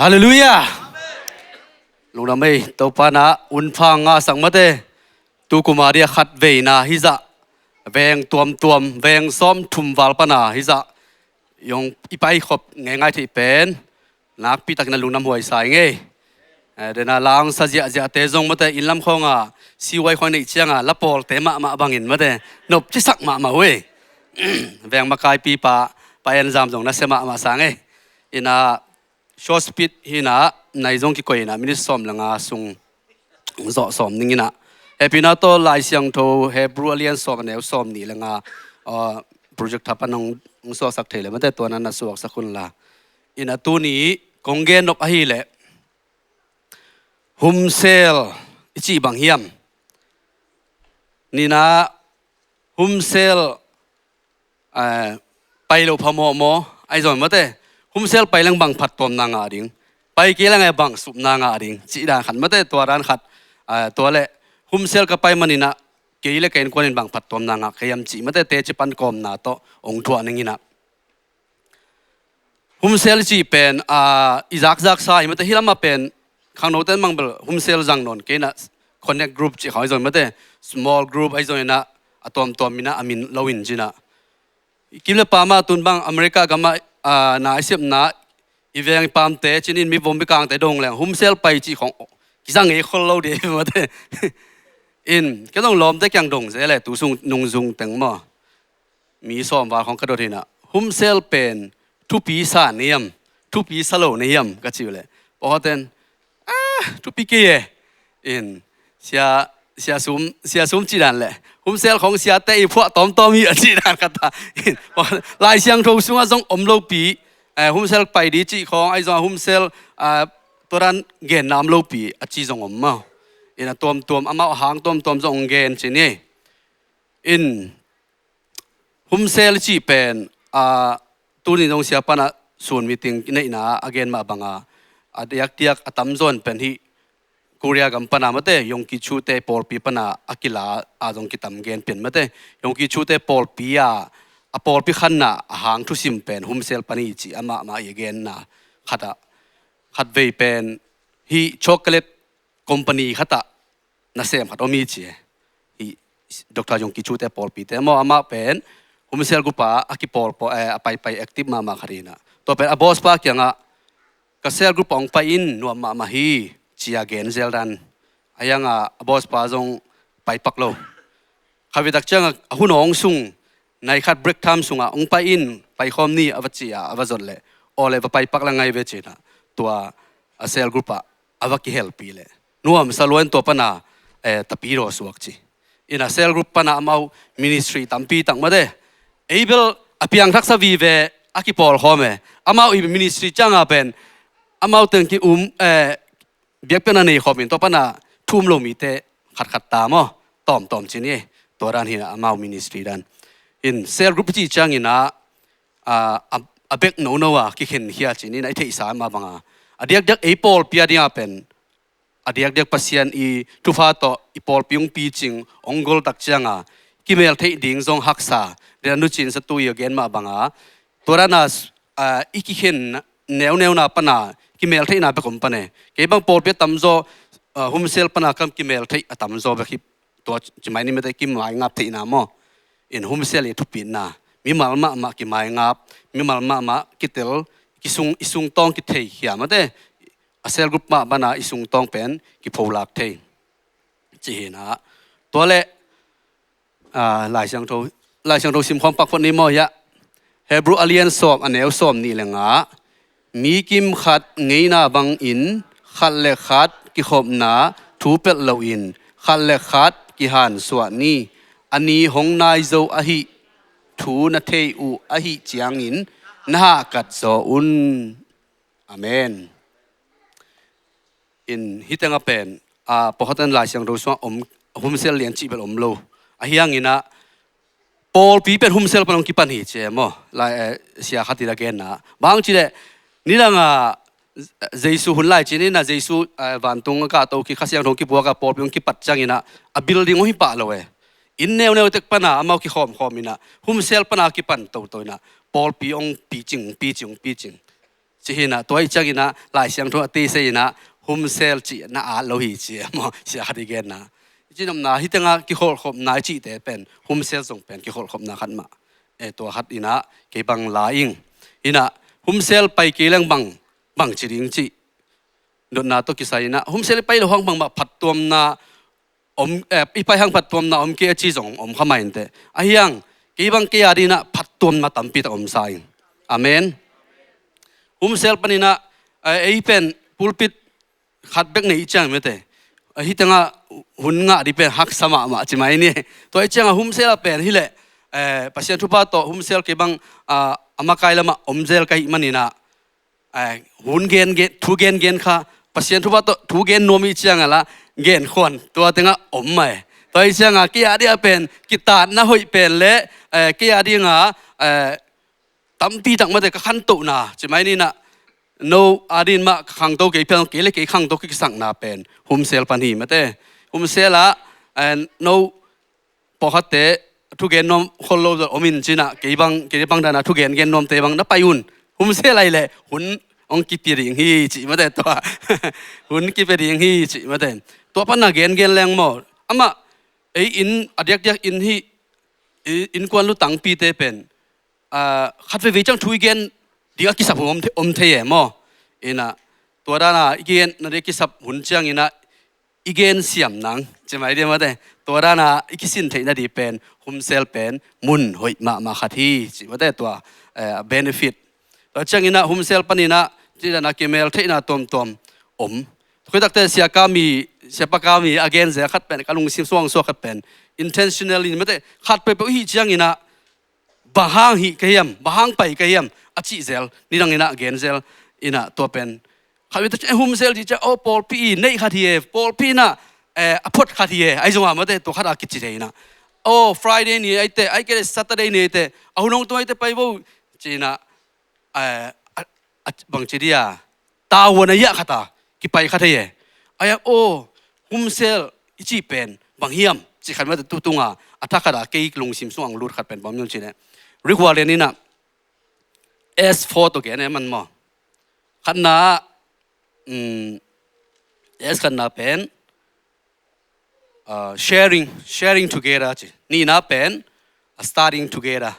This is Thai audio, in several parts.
ฮาเลลูยาลุงนำไม่ตัวปานะอุนฟังงาสังมาเตตูกุมาเรียขัดเวนาฮิจะเวงตัวมเวงซ้อมทุ่มวาลปนาฮิจะยงอีไปขบง่ายๆที่เป็นนักปีตักนันลุงนำหวยสายไงเดินลางสัจจะเตจงมาเตอินลำคงอ่ะสิไว้คนอีเชียงอ่ะละปอลเตมาบังอินมาเตนบจิสักมาเว้ยเวงมากายปีปะไปอันจำจงนัสมาสังไงอินาชอสปิดหินะในจงกิโกยนะมินิสอมลังอาซุงจอสอมนิ่งนะเฮปินาโตไลเซียงโตเฮบรูเลียนสอมเนวสอมนี่ลังอาโปรเจกต์ทับปนงสอสักเทเลมันแต่ตัวนั้นนะสวกสักคนละอินาตัวนี้กงเกนนกอหิเลฮุมเซลอิจิบังเฮียมนี่นะฮุมเซลไปโลพะโมไอจอนมาเตฮุมเซลไปลังบังผัดตอมนางอาดิงไปเกี่ยงไงบังสุบนางอาดิงจีดาขันมาเตตัวร้านขัดตัวเละฮุมเซลก็ไปมันนี่นะเกี่ยงเกินคนบังผัดตอมนางอาขยำจีมาเตเตจิปันกอมนาโตองทัวนึงนี่นะฮุมเซลจีเป็นอิจักสายมาเตฮิลามาเป็นข้างโน้นเต้นมังเบลฮุมเซลจังนนเกี่ยนะคอนเนคกรุ๊ปจีเขาไอจอนมาเต small group ไอจอนนะตัวมินะอามินลาวินจีนะกิมเลปามาตุนบังอเมริกากามานาเสียบนาอีเวงปามเตชินินมีวงบิกางแต่ดงแหลงฮุมเซลไปจีของกิซังเอคนเราเดียวมาเตอินก็ต้องล้อมได้ยังดงเสียแหละตูซุงนุงซุงแต่งมามีซ้อมว่าของกระโดดเห็นนะฮุมเซลเป็นทุปีสานนิยมทุปีสโลนิยมก็ชิวเลยพอเต้นทุปีเกยอินเสียซุมจีดันแหละฮุมเซลของเสียแต่อีพวกตอมมีอจีดันกันตาลายเสียงทงซุงอาจงอมโลปีฮุมเซลไปดีจีของไอจงฮุมเซลตัวนั้นเกณฑ์น้ำโลปีอจีจงอมมาอินตัวอามาหางตัวจงเกณฑ์จีนี่อินฮุมเซลจีเป็นตัวนี้จงเสียปนะส่วนมีติงในน่ะอเกณฑ์มาบังเดียกตั้มจนเป็นที่กูเรียกกันปนามาเตยงกิชูเตปอลปีปนาอากิลาจงกิตามเกณฑ์เปลี่ยนมาเตยงกิชูเตปอลปีปอลปีขันน่ะหางทุสิมเป็นฮุมเซลปานีจีมาเกณฑ์น่ะขัดเวเป็นฮีช็อกโกแลตคอมพานีขัดน่ะเซมขัดอมีจีฮีดร.ยงกิชูเตปอลปีเตมาเป็นฮุมเซลกุปะอากิปอลไปแอคทีฟมาคารีน่ะตัวเป็นบอสปาเกียงกเซลกุปองไปอินนัวมาฮีจีอาเกนเซลดันอายังบอสปาจงไปปักโลข้าวิจักจังหุ่นองซุงในขัดเบรกไทม์ซุงองไปอินไปคอมนี่อวจีอวจนเลยโอเลยไปปักละไงเวจีนะตัวเซลกรุ๊ปอวกิเฮลปีเลยนัวมสลวนตัวปนาตะปีโรสวกจีอินะเซลกรุ๊ปปนาเอามินิสทรีตั้มปีตั้งมาเด้เอเบลอภิยังทักษะวีเวอากิปอลโฮเมเอาอีมินิสทรีจังเป็นเอาตึงกิเบียกเป็นอันนี้ขอเป็นตัวปนาทุ่มลงมีเตะขัดตามอ่ะตอมจีนี่ตัวร้านหินะมามินิสทรีดันอินเซลกรุ๊ปจีจังอินะเบกโนอ่ะคิดเห็นเฮียจีนี่ในเทศสามมาบังเดียกเอปอลปีนี้เป็นเดียกพัศยันอีทุฟ้าโตอีปอลพิงปีจิงองกอลตักจังกิเมลเทดิ่งจงฮักษาเรียนนุจินสตุยเกนมาบังตัวร้านอีคิเห็นแนวน่ะปนากิเมลที่น่าเป็นคนปนเองเก็บบางโปรเปียตัมโซฮุมเซลปนาคัมกิเมลที่ตัมโซแบบตัวจะไม่นี่ไม่ได้กิมหมายงับที่น่ะมั้งอินฮุมเซลทุปินน่ะมีมาลมากิหมายงับมีมาลมากิเตลกิสุงตองกิเทียมาเด้เซลกรุ๊ปมาบ้านะอิสุงตองเป็นกิโพลักเทีจีน่ะตัวเล่หลายช่างโทซิมความปักคนนี้มั้งยะเฮบรูอเลียนสอบอันเนวสอบนี่แหละงะมีกิมขัดไงนาบังอินขัดเล็กขัดกิขบนาทูเป็ดเลวินขัดเล็กขัดกิหันสวนีอันนี้หงนายโซอหิทูนาเทอูอหิจียงอินนากัดโซอุนอาเมนอินฮิตังอเป็นพอเขาตั้งหลายเสียงรู้ว่าฮุมเซลเลียนจีเป็นโลอาฮิยังอินะปอลปีเป็นฮุมเซลเป็นองค์กิปันหิเจมั้งลายเสียขัดที่ละเกนนะบางทีเลยนี่ละเจสุหุ่นไล่จีนี่นะเจสุวันตุงก็ตัวคิดข้าเสียงทงคิดบัวกับปอลเป็นองค์กิปัดจังอินะบิลดิ้งโอหิปะเลยอินเนวเต็กปนาอามาคิขอมอินะฮุมเซลปนากิปันตัวอินะปอลปีองปีจิง chỉ hình na tuổi chắc ina lại sang thua tê say ina home sale chỉ na à lâu hi chỉ mà chỉ hạt đi gen na chỉ nằm na hít nga cái hộp hộp na chỉ để pen home sale dùng pen cái hộp hộp na khát mà tua hạt ina cái bằng laing ina home sale bay cái lang bằng chỉ riêng chỉ đột na to kisai ina home sale bay lo hang bằng mà phát tuom na bay hang phát tuom na kia chỉ dùng khăm mai nè ayang cái bằng cái gì na phát tuom na tampi ta sai amen home sale panina pen pulpit khat bek nei chang mete hi tanga hun nga ri pen hak sama ma chimai ni to chang home sale pen hi le pasien thupa to home sale ke bang amakai lama omzel kai manina hun gen thu gen kha pasien thupa to thu gen nomi chang ala gen khon to tanga mai to chang ki adia pen kitat na hoi pen le ki adia nga tampi tak mate ka khan to na chimai ni na no adin ma khang to ke pen ke le ke khang to ki sang na pen home sale pan hi mate home sale a and no pokhate thu gen nom kholo omin china ke bang dana thu gen nom te bang na payun home sale lai le hun ong ki pi ring hi chi mate to hun ki pi ring hi chi mate to pan na gen leng mo ama in adyak in hi in kwan lu tang pi te pen khát về trong thui gen đi cái sập om thế mo ina tua đó na igen na cái sập hun chang ina igen siam nang chỉ mấy đi mà đây tua đó na cái xin thế na đi pen home sale pen mun hoi ma khát hi chỉ mà đây tua benefit tua chang ina home sale pan ina chỉ là na kemel thế na tom khơi đặc tế sia kami again ze khát pen kalung sim suang khát pen intentionally mà đây khát pe hi chang ina bahang hi kayam bahang pai kayam achi zel ni rang ina gen zel ina to pen khawi ta hum zel ji cha o pol pi nei kha thie pol pi na apot kha thie ai zonga ma te to khara ki chi thei na o friday ni ai te ai ke saturday ni te ahunong to ai te pai bo china bang chi dia ta wona ya khata ki pai kha thie aya o hum zel ichi pen bang hiam chi khan ma tu tunga athakara ke lung sim suang lut khat pen bom nyol chi ne require ni na S4 to ke ne man mo khanna S khanna pen sharing together chi ni na pen starting together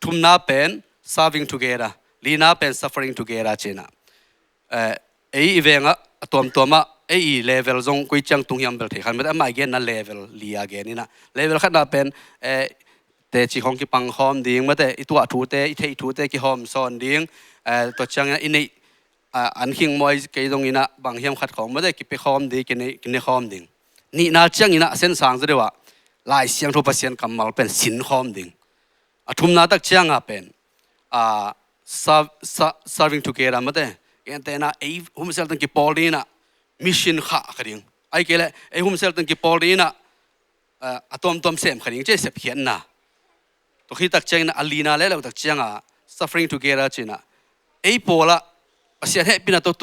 thumna pen serving together lina pen suffering together chi na evenga toma level zong koi chang tung yam bel the khan ma again na level li again ni na level khanna pen te chi hong ki pang khom ding ma te itua thu te i thei thu te ki hom son ding to chang in nei an hing moi ke dong ina bang hiam khat khom ma te ki pe khom di ki ne khom ding ni na chang ina sen sang ze dewa lai siang tho pasien kamal pen sin khom ding athum na tak chang a pen serving together ma te en te na hum sel tan ki pol ni na mission kha khading ai ke le hum sel tan ki pol ni na atom sem khading che sep hian na to khi tak chang na alina le lo tak changa suffering together china pola asia he pina to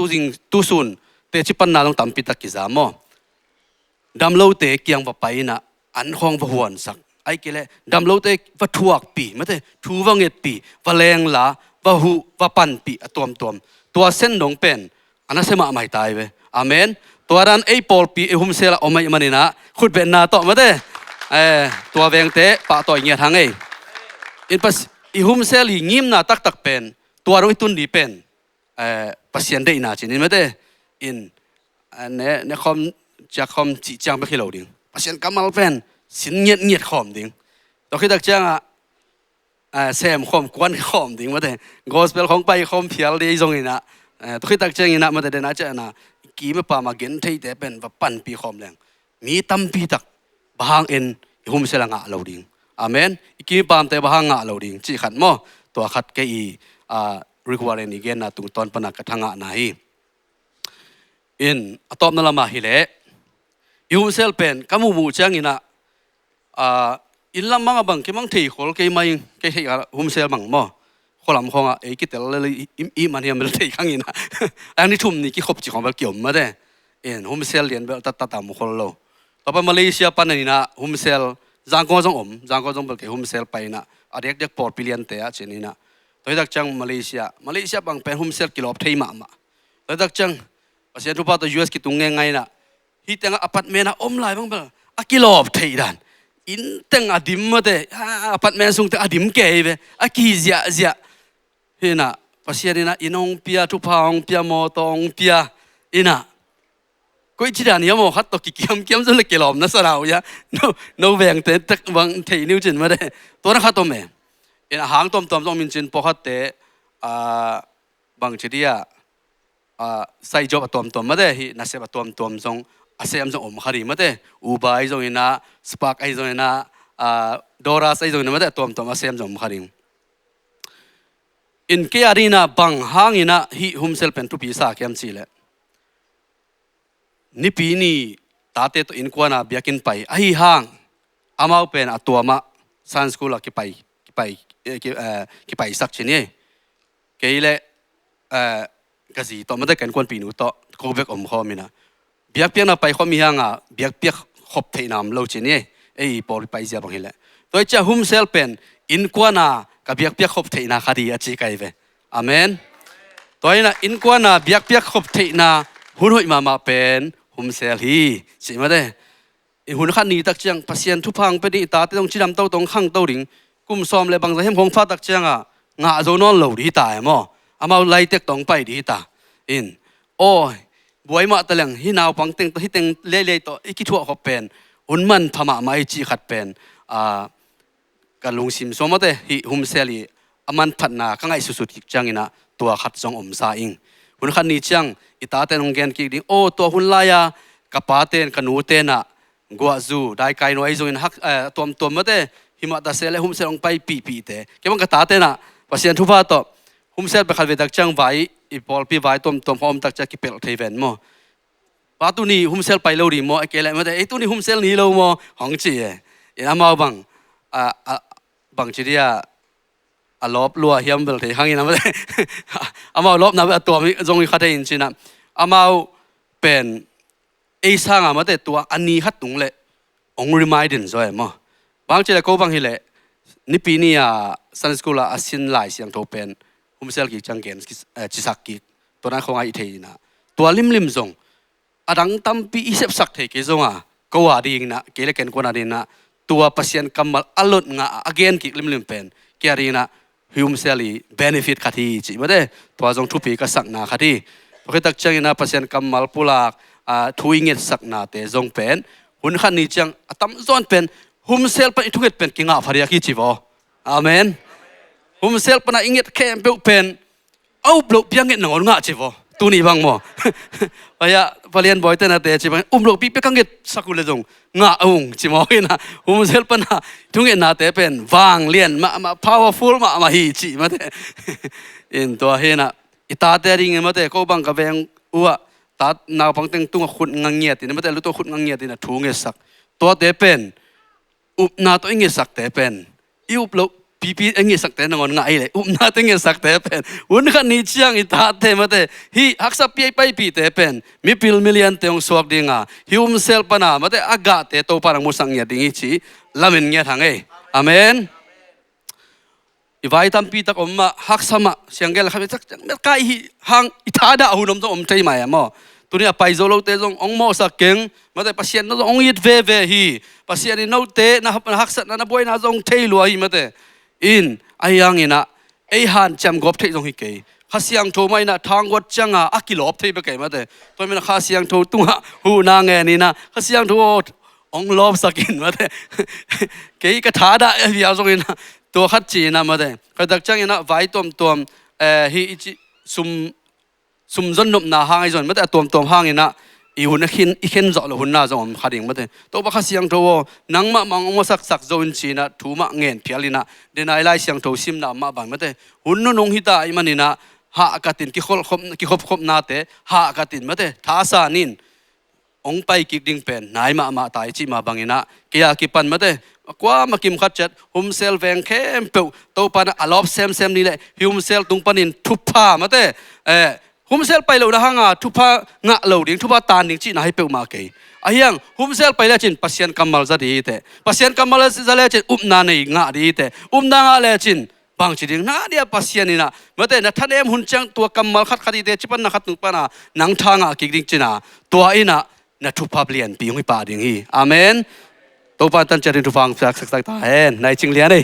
tu sun te chi pan na long tam pi tak ki za mo dam lo te kyang pa pai na an khong va huan sak ai ke le dam lo te va thuak pi ma te thu wa nget pi va leng la va hu va pan pi atom tua sen dong pen ana sema mai tai ve amen tua ran pol pi hum sela omai manina khut ben na to ma te tua veng te pa toy nge thang ei in pas hum sel hi ngim na tak pen tua roi tun di pen pasien dei na chin in ma te in ne khom chi chang ba khilo ding pasien kamal pen sin nyet khom ding to khi tak chang sem khom kwan khom ding ma te gospel khong pai khom phial dei zong ina to khi tak chang ina ma te na cha na ki ma pa ma gen thei te pen va pan pi khom leng mi tam pi tak bahang en hum sel nga lo ding amen ki pam te bahang nga lo ding chi khat mo to khat ke require ni gen na tung ton panak ka thanga na hi in atop na lama hi le hum sel pen kamu mu chang ina in lam mga bang ke mang thei khol ke mai ke hei hum sel bang mo kholam khonga ki tel le i man hiam le thei khang ina ani thum ni ki khop chi khom bal kiom ma de in hum sel lian bel ta mu khol lo to pa malaysia pan ni na hum sel jang ko jong bal ke hum sel pai na adek dek por pilian te a chenina to ตัวดักจังมาเลเซียบางเป็นหุ่มเซลกิโลเทมาตัวดักจังภาษาทุพาตัว US กิตุงไงนะฮิตงอพาร์ตเมนต์อมไลบางเปล่ากิโลเทดันอินตังอดิมมาเดอพาร์ตเมนต์ส่งตังอดิมเกย์เวกิเซียเห็นนะภาษาเนี่ยนะอินองเปียทุพาองเปียโมตองเปียอินะก็อีกทีเดียวนี่มั้งฮัตโตกิมจนเล็กกิโลนั่นสระเอาอย่าโนแวงเตะตักบางเทนิวจินมาเดตัวนั้นฮัตโตเมอินะหางต้มต้องมินจินพอฮัตเตบางทีเดียใส่จอบต้มมาเดฮิน่าเสพต้มซงอาเซียมซงอมขรีมาเดอูบายซงอินะสปาร์กไอซงอินะดอราสไอซงอินะมาเดต้มอาเซียมซงอมขรีอินเกียรีน่ะบางหางอินะฮิฮุมเซลเป็นทุปีสาเกียมซีเลนี่ปีนี้ตาเตตัวอินกวานาเบียกินไปไอ้ห้างอามาเป็นตัวมาซันสกูลกิไปสักชนิดเกย์เล่กษีต่อมาได้กันกวนปีนู้ต่อโคเวกอมข้อมินะเบียกเปียกน่ะไปข้อมีห้างเบียกเปียกขบเทนามเราชนิดไอ้ปอลไปเสียบางทีแหละตัวเจ้าฮุมเซลเป็นอินกวานากับเบียกเปียกขบเทนาคดีอาชีไกเวอาเมนตัวนี้นะอินกวานาเบียกเปียกขบเทนาหุ่นหุ่ยมาเป็นฮุมเซลฮีใช่ไหมเด้หุ่นขันนี้ตักเจียงพัศยันทุพังเป็นตาเตต้องจีดำเต้าตรงข้างเต้าดิ่งกุมซ้อมเลยบางทีเห็นของฟ้าตักเจียงงาโจนอนเหลวดีตายมั้งอามาไล่เต็กตรงไปดีตาอินโอ้ยบวยมาตะลังฮินาวปังเต็งตัวฮิเต็งเล่ๆตัวอีกิทั่วเขาเป็นหุ่นมันพม่าไม่จีขัดเป็นกันลุงซิมสมมติฮิฮุมเซลีมันพัฒนาข้างไอสุดๆจังอินะตัวขัดจงอมซาอิงหุ่นขันนี้จังอิตาเตนองแกนกิดิ่งโอ้ตัวหุ่นลายกับปาเตนกันนูเตนะกัวจูได้ไกลน้อยจงอินฮักตัวมาเตหิมะตาเซลหุ่มเซลองไปปีเตเกี่ยวกับตาเตนะภาษาทุพาตัวหุ่มเซลไปขัดเวดักจังไว้อีพอลปีไว้ตัวพร้อมตักจะกิเปลเทเวนมั้งว่าตัวนี้หุ่มเซลไปเลวดีมั้งไอ้เกล้มาเตไอ้ตัวนี้หุ่มเซลนี้เลวมั้งห้องจีอามาบังจีเดียลบลัวเฮียมเบลที่ห้างอินะมาเตอามาลบนะตัวมีจงมีขัดเองจีนะอามาเป็นไอ้ช่างมาเตตัวอันนี้ขัดตรงเลยองรีมายดินจ่อยมั้งบางทีเราก็บางทีเลยนี่ปีนี้ซันสกูลอาศินไลเสียงโทเป็นฮุมเซลกิจังเกนจิสักกิตัวนั้นเขาไงเทียนะตัวลิมซงอดังตั้มปีอิเซปสักเทกิซงก็ว่าดีนะเกลเกนกว่าดีนะตัวพัศยันกำมัลอลดงะagainกิลิมเป็นเกียรีนะฮุมเซลีเบเนฟิตขัดที่จีมาเด้ตัวจงทุปีก็สักนาขัดที่เพราะตักจังนะพัศยันกำมัลปุลากทุยเงียสักนาเตจงเป็นหุ่นขันนี้จังตั้มจอนเป็นฮุมเซลเป็นทุกเงเป็นกิงอาฟาริยากิจิวอาเมนฮุมเซลเป็นอิงเงแค่เป็นเอาปลุกเพียงเงหนอนงะจิวตัวนี้บางมั้งพยาพเลียนบ่อยแต่นาเตจิบังปลุกปีเพียงเงสักเลยจงงะจิมอยนะฮุมเซลเป็นทุกเงนาเตเป็นวางเลียนมา powerful มาฮีจิมาเตอินตัวเฮนะอิตาเตริงมาเตก็บังกับเวงอัวตาหน้าปังเต็งตัวขุดงังเงียตินะไม่แต่รู้ตัวขุดงังเงียตินะทุ่งเงสักตัวเตเป็นอุปนาตัวเงสักเตเป็นอุปโลปีเงสักเตนงอนง่ายเลยอุปนาตัวเงสักเตเป็นอุ่นขันนี้เชียงอิตาเตมาเตฮีฮักษะไปปีเตเป็นมีพิลมิเลียนเตองสวกดิ่งฮิวมเซลปนามาเตอากาเตโตปารังมุสังเงียดิ่งชีลามินเงียทางอาเมนอีไว้ทำปีตะกอมมาฮักษะมาเสียงเกลขับจักไม่ใกล้หางอิตาดาหุ่นมต้องอมใจใหม่มั้งตัวนี้ไปโซโลเตจงองโมสักเก่งมาแต่พัศยันนั่งองยิดเวฮีพัศยันนี่นู่เตนะฮักษะนั่นบ่อยน่าจงเทลัวฮีมาแต่อินไอ้ยังอินะไอ้ฮันจำกบเทจงฮิเกย์ข้าเสียงโทไม่นะทางวัดจังอากิโลบเทไปเกย์มาแต่ตัวมันข้าเสียงโทตัวหูนางเงนี่นะข้าเสียงโทองลอบสักินมาแต่เกย์ก็ท้าได้พี่เอาจงอินะตัวขัดจีนะมาแต่ก็ดักจังอินะไว้ตัวฮีซุ่มจนนบนาหางไอ้จนไม่แต่ตัวหางอินะอีหุ่นอีเข็นจ่อเลยหุ่นน่าจะอมขัดดิ่งมาแต่ตัวบ้าเสียงโทนังมังมาสักโจนชีนะถูมาเงินเพียลินะเดินไล่เสียงโทซิมนะมาบังมาแต่หุ่นนุ่งหิตาไอ้มันนี่นะหากตินกิคบนาเตหากตินมาแต่ท้าสานินองไปกิกดิ่งเป็นนายมาตายจีมาบังอินะเกียกิปันมาแต่กว่ามากิมขัดจัดฮุมเซลแวงเข้มเปล่าตัวปานอลอบเซมนี่แหละฮุมเซลตุงปานินทุบผ้ามาแต่ฮุมเซลไปเหล่านะฮะทุบผ้างะเหล่าดิ่งทุบผ้าตานดิ่งจีน่าให้เปล่ามาเกยไอ้ยังฮุมเซลไปแล้วจินพัศยันกำมัลจะดีแต่พัศยันกำมัลจะแล้วจินอุปนาในงะดีแต่อุปนางะแล้วจิน บางทีเดียงน่าเดียปัสยานี่นะเมื่อแต่นะท่านหุ่นจังตัวกำมัลขัดขัดดีเดชิปันนักขัดนุปนะนังทางอ่ะกิกดิ้งจีน่ะตัวอินะนะทุบพับเลียนปีงให้ป่าดิ้งฮีอาเมนตัวปาตันจะเรียนทุฟังสักตาเห็นในจริงเลียนเลย